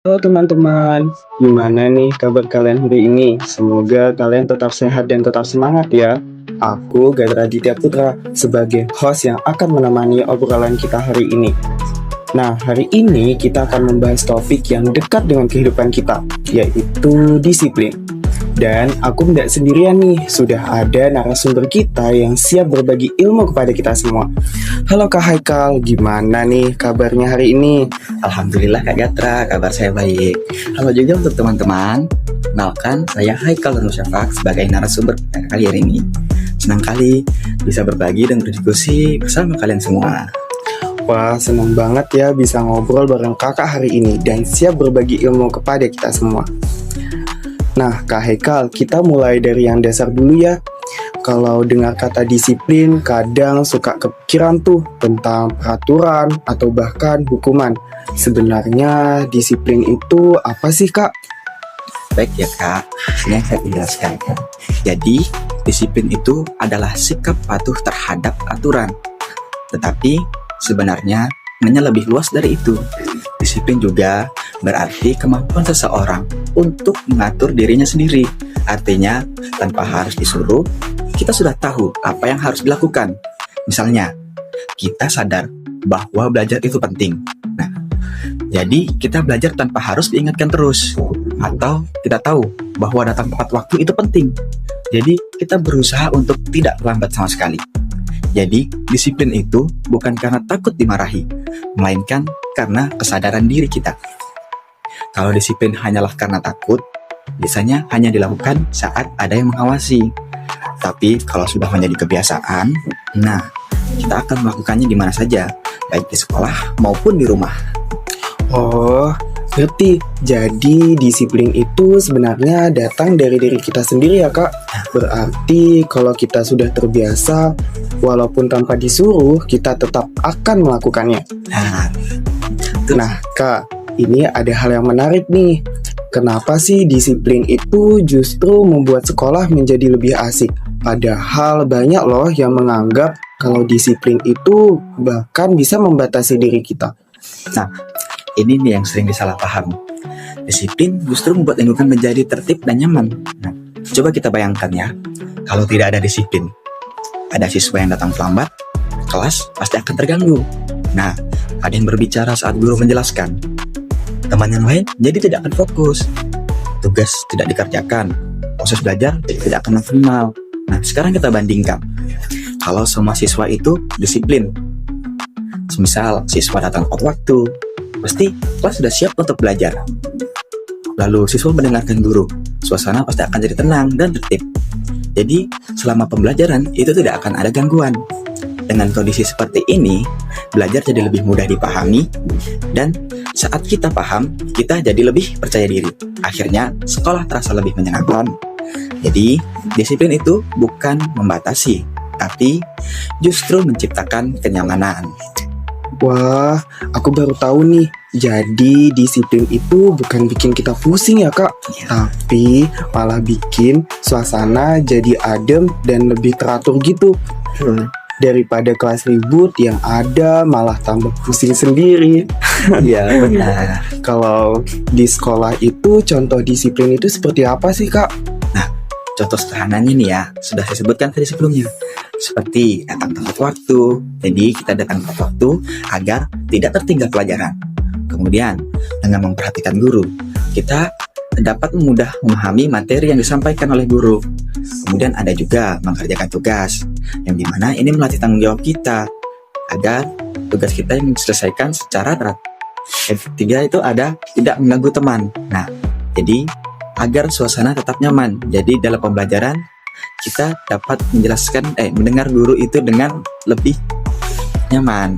Halo teman-teman, gimana nih kabar kalian hari ini? Semoga kalian tetap sehat dan tetap semangat ya. Aku Gadra Aditya Putra sebagai host yang akan menemani obrolan kita hari ini. Nah, hari ini kita akan membahas topik yang dekat dengan kehidupan kita, yaitu disiplin. Dan aku tidak sendirian nih, sudah ada narasumber kita yang siap berbagi ilmu kepada kita semua. Halo Kak Haikal, gimana nih kabarnya hari ini? Alhamdulillah Kak Gatra, kabar saya baik. Halo juga untuk teman-teman. Kenalkan, saya Haikal Nur Syafaq sebagai narasumber pada kali ini. Senang kali bisa berbagi dan berdiskusi bersama kalian semua. Wah, senang banget ya bisa ngobrol bareng kakak hari ini dan siap berbagi ilmu kepada kita semua. Nah, Kak Haikal, kita mulai dari yang dasar dulu ya. Kalau dengar kata disiplin, kadang suka kepikiran tuh tentang peraturan atau bahkan hukuman. Sebenarnya disiplin itu apa sih, Kak? Baik ya Kak, ini yang saya jelaskan. Jadi, disiplin itu adalah sikap patuh terhadap aturan. Tetapi, sebenarnya hanya lebih luas dari itu. Disiplin juga berarti kemampuan seseorang untuk mengatur dirinya sendiri. Artinya, tanpa harus disuruh, kita sudah tahu apa yang harus dilakukan. Misalnya, kita sadar bahwa belajar itu penting. Nah, jadi kita belajar tanpa harus diingatkan terus. Atau kita tahu bahwa datang tepat waktu itu penting. Jadi, kita berusaha untuk tidak lambat sama sekali. Jadi, disiplin itu bukan karena takut dimarahi, melainkan karena kesadaran diri kita. Kalau disiplin hanyalah karena takut, biasanya hanya dilakukan saat ada yang mengawasi. Tapi kalau sudah menjadi kebiasaan, nah, kita akan melakukannya di mana saja, baik di sekolah maupun di rumah. Oh, ngerti. Jadi disiplin itu sebenarnya datang dari diri kita sendiri ya, Kak. Berarti kalau kita sudah terbiasa, walaupun tanpa disuruh, kita tetap akan melakukannya. Nah, Kak, ini ada hal yang menarik nih. Kenapa sih disiplin itu justru membuat sekolah menjadi lebih asik? Padahal banyak loh yang menganggap kalau disiplin itu bahkan bisa membatasi diri kita. Nah, ini nih yang sering disalahpahami. Disiplin justru membuat lingkungan menjadi tertib dan nyaman. Nah, coba kita bayangkan ya, kalau tidak ada disiplin, ada siswa yang datang terlambat, kelas pasti akan terganggu. Nah, ada yang berbicara saat guru menjelaskan. Teman yang lain jadi tidak akan fokus. Tugas tidak dikerjakan. Proses belajar tidak akan maksimal. Nah, sekarang kita bandingkan. Kalau semua siswa itu disiplin. Semisal siswa datang tepat waktu, pasti kelas sudah siap untuk belajar. Lalu siswa mendengarkan guru. Suasana pasti akan jadi tenang dan tertib. Jadi, selama pembelajaran itu tidak akan ada gangguan. Dengan kondisi seperti ini, belajar jadi lebih mudah dipahami, dan saat kita paham, kita jadi lebih percaya diri. Akhirnya, sekolah terasa lebih menyenangkan. Jadi, disiplin itu bukan membatasi, tapi justru menciptakan kenyamanan. Wah, aku baru tahu nih. Jadi disiplin itu bukan bikin kita pusing ya, Kak, tapi malah bikin suasana jadi adem dan lebih teratur gitu. Daripada kelas ribut yang ada malah tambah pusing sendiri. Iya, benar. Kalau di sekolah itu contoh disiplin itu seperti apa sih, Kak? Nah, contoh sederhananya nih ya, sudah saya sebutkan tadi sebelumnya. Seperti datang tepat waktu. Jadi kita datang tepat waktu agar tidak tertinggal pelajaran. Kemudian, dengan memperhatikan guru, kita dapat mudah memahami materi yang disampaikan oleh guru. Kemudian ada juga mengerjakan tugas, yang dimana ini melatih tanggung jawab kita agar tugas kita yang diselesaikan secara teratur. Ketiga itu ada tidak mengganggu teman. Nah, jadi agar suasana tetap nyaman. Jadi dalam pembelajaran kita dapat mendengar guru itu dengan lebih nyaman.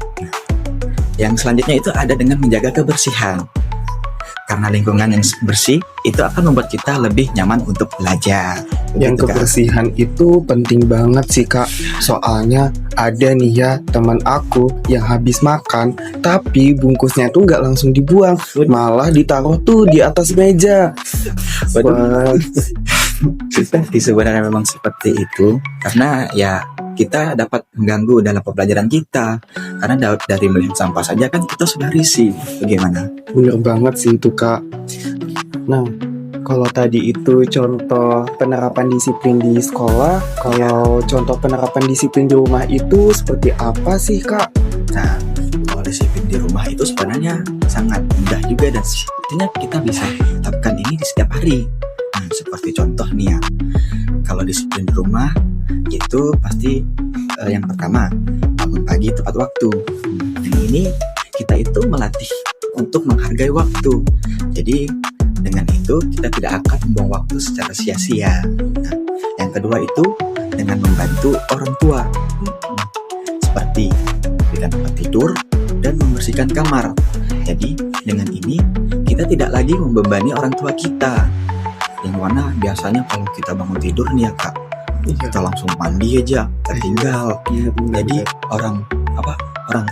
Yang selanjutnya itu ada dengan menjaga kebersihan. Karena lingkungan yang bersih itu akan membuat kita lebih nyaman untuk belajar. Yang kebersihan itu penting banget sih, Kak. Soalnya ada nih ya teman aku yang habis makan, tapi bungkusnya tuh nggak langsung dibuang, malah ditaruh tuh di atas meja. Wah, Sebenarnya memang seperti itu, karena ya kita dapat mengganggu dalam pembelajaran kita. Karena dari melihat sampah saja kan kita sudah risih. Bagaimana? Bener banget sih itu Kak. Nah, kalau tadi itu contoh penerapan disiplin di sekolah, kalau contoh penerapan disiplin di rumah itu seperti apa sih Kak? Nah, kalau disiplin di rumah itu sebenarnya sangat mudah juga dan sepertinya kita bisa lakukan ini di setiap hari. Nah, seperti contoh nih ya, kalau disiplin di rumah itu pasti yang pertama bangun pagi tepat waktu. Dan ini kita itu melatih untuk menghargai waktu. Jadi dengan itu kita tidak akan membuang waktu secara sia-sia. Nah, yang kedua itu dengan membantu orang tua, seperti memberikan tempat tidur dan membersihkan kamar. Jadi dengan ini kita tidak lagi membebani orang tua kita. Yang mana biasanya kalau kita bangun tidur nih ya Kak, kita langsung mandi aja, tertinggal. Jadi orang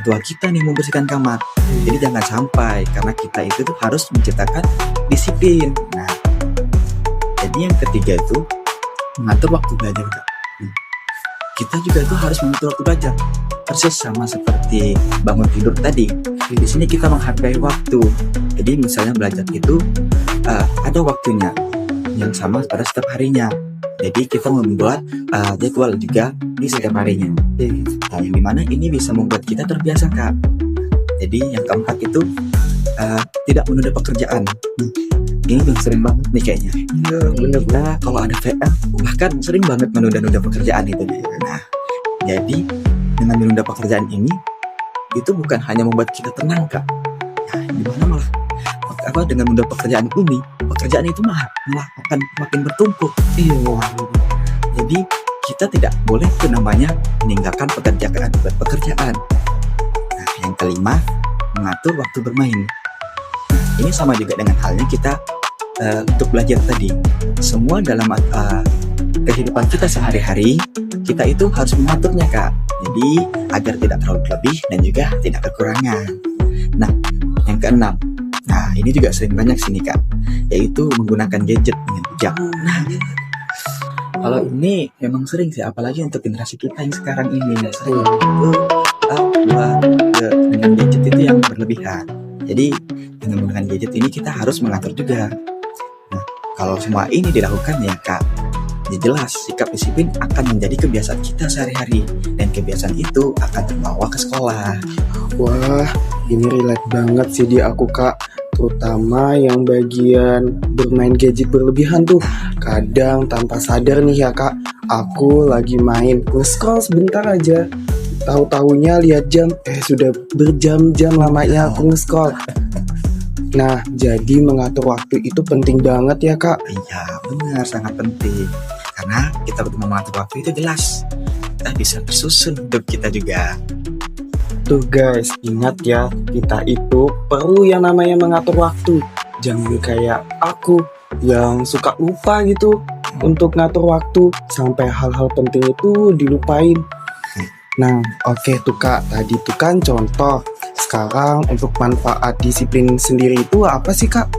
tua kita nih membersihkan kamar. Jadi jangan sampai, karena kita itu tuh harus menciptakan disiplin. Nah, jadi yang ketiga itu mengatur waktu belajar Kak. Kita juga tuh harus mengatur waktu belajar, persis sama seperti bangun tidur tadi. Di sini kita menghargai waktu. Jadi misalnya belajar itu ada waktunya yang sama pada setiap harinya. Jadi kita membuat jadwal juga di setiap harinya. Nah, yang dimana ini bisa membuat kita terbiasa Kak. Jadi yang keempat itu tidak menunda pekerjaan. Ini yang sering banget nih kayaknya. Iya, bener. Nah, kalau ada PR bahkan sering banget menunda-nunda pekerjaan itu. Nah, jadi dengan menunda pekerjaan ini itu bukan hanya membuat kita tenang Kak. Nah, dimana malah dengan menunda pekerjaan ini, pekerjaan itu malah akan makin bertumpuk. Iya. Jadi kita tidak boleh itu namanya meninggalkan pekerjaan. Nah, yang kelima, mengatur waktu bermain. Nah, ini sama juga dengan halnya kita untuk belajar tadi. Semua dalam kehidupan kita sehari-hari, kita itu harus mengaturnya Kak. Jadi agar tidak terlalu lebih dan juga tidak kekurangan. Nah, yang keenam, nah ini juga sering banyak sini Kak, yaitu menggunakan gadget dengan bijak. Nah, kalau ini memang sering sih, apalagi untuk generasi kita yang sekarang ini sering itu dengan gadget itu yang berlebihan. Jadi dengan menggunakan gadget ini kita harus mengatur juga. Nah, kalau semua ini dilakukan ya Kak, ya jelas sikap disiplin akan menjadi kebiasaan kita sehari-hari, dan kebiasaan itu akan terbawa ke sekolah. Wah, ini relate banget sih di aku Kak. Terutama yang bagian bermain gadget berlebihan tuh. Kadang tanpa sadar nih ya Kak, aku lagi main, nge-scroll sebentar aja, tahu-taunya lihat jam, sudah berjam-jam lamanya aku nge-scroll. Nah, jadi mengatur waktu itu penting banget ya Kak. Iya, benar, sangat penting. Karena kita betul mengatur waktu itu jelas kita bisa tersusun hidup kita juga. Tuh guys, ingat ya, kita itu perlu yang namanya mengatur waktu. Jangan kayak aku yang suka lupa gitu untuk ngatur waktu, sampai hal-hal penting itu dilupain. Nah, oke tuh Kak, tadi tuh kan contoh. Sekarang untuk manfaat disiplin sendiri itu apa sih Kak?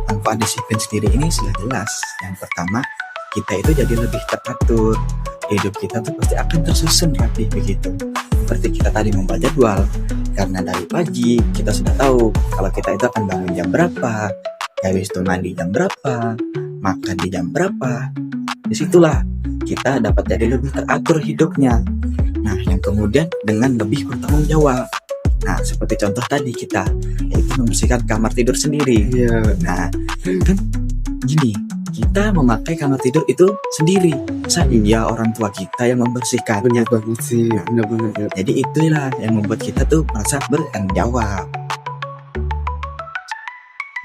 Manfaat disiplin sendiri ini sudah jelas. Yang pertama, kita itu jadi lebih teratur. Hidup kita tuh pasti akan tersusun rapi begitu. Seperti kita tadi membuat jadwal, karena dari pagi kita sudah tahu kalau kita itu akan bangun jam berapa, habis itu mandi jam berapa, makan di jam berapa. Disitulah kita dapat jadi lebih teratur hidupnya. Nah, yang kemudian dengan lebih bertanggung jawab. Nah, seperti contoh tadi kita, yaitu membersihkan kamar tidur sendiri. Iya. Nah, kan gini, kita memakai kamar tidur itu sendiri. Masa iya orang tua kita yang membersihkan? Bener banget sih, bener-bener. Jadi itulah yang membuat kita tuh merasa bertanggung jawab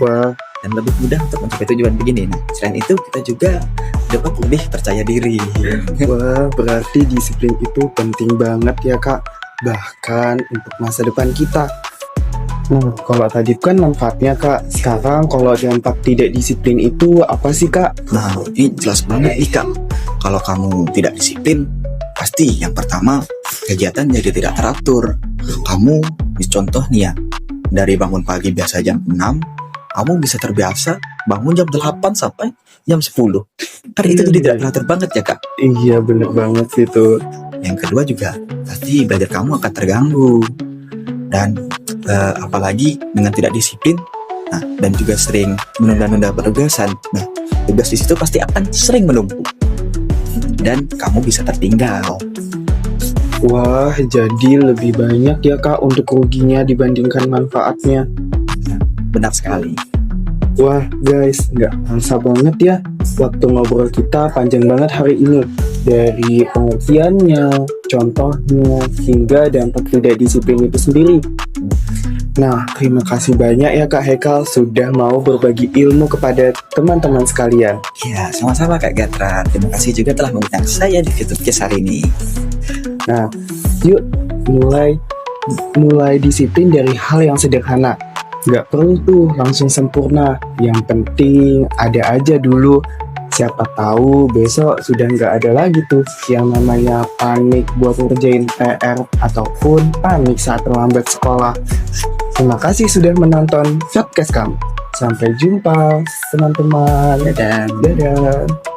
Wah, dan lebih mudah untuk mencapai tujuan begini. Nah, selain itu kita juga dapat lebih percaya diri. wah, berarti disiplin itu penting banget ya Kak. Bahkan untuk masa depan kita. Nah, kalau tadi kan manfaatnya Kak. Sekarang kalau dampak tidak disiplin itu apa sih Kak? Nah, ini jelas banget nih Kak. Kalau kamu tidak disiplin, pasti yang pertama kegiatan jadi tidak teratur. Kamu, contoh nih ya, dari bangun pagi biasa jam 6, kamu bisa terbiasa bangun jam 8 sampai jam 10. Kan itu jadi tidak teratur banget ya kak. Iya bener banget sih tuh. Yang kedua juga pasti belajar kamu akan terganggu. Dan apalagi dengan tidak disiplin, nah, dan juga sering menunda-nunda penugasan. Nah, tugas di situ pasti akan sering menumpuk. Dan kamu bisa tertinggal. Wah, jadi lebih banyak ya kak untuk ruginya dibandingkan manfaatnya. Benar sekali. Wah guys, nggak kerasa banget ya. Waktu ngobrol kita panjang banget hari ini. Dari pengertiannya, contohnya, hingga dampak tidak disiplin itu sendiri. Nah, terima kasih banyak ya Kak Hekal sudah mau berbagi ilmu kepada teman-teman sekalian. Ya, sama-sama Kak Gatra. Terima kasih juga telah mengundang saya di Fitubcast hari ini. Nah, yuk mulai disiplin dari hal yang sederhana. Nggak perlu tuh langsung sempurna. Yang penting ada aja dulu. Siapa tahu besok sudah nggak ada lagi tuh yang namanya panik buat ngerjain PR ataupun panik saat terlambat sekolah. Terima kasih sudah menonton podcast kami. Sampai jumpa teman-teman. Dadah. Dadah.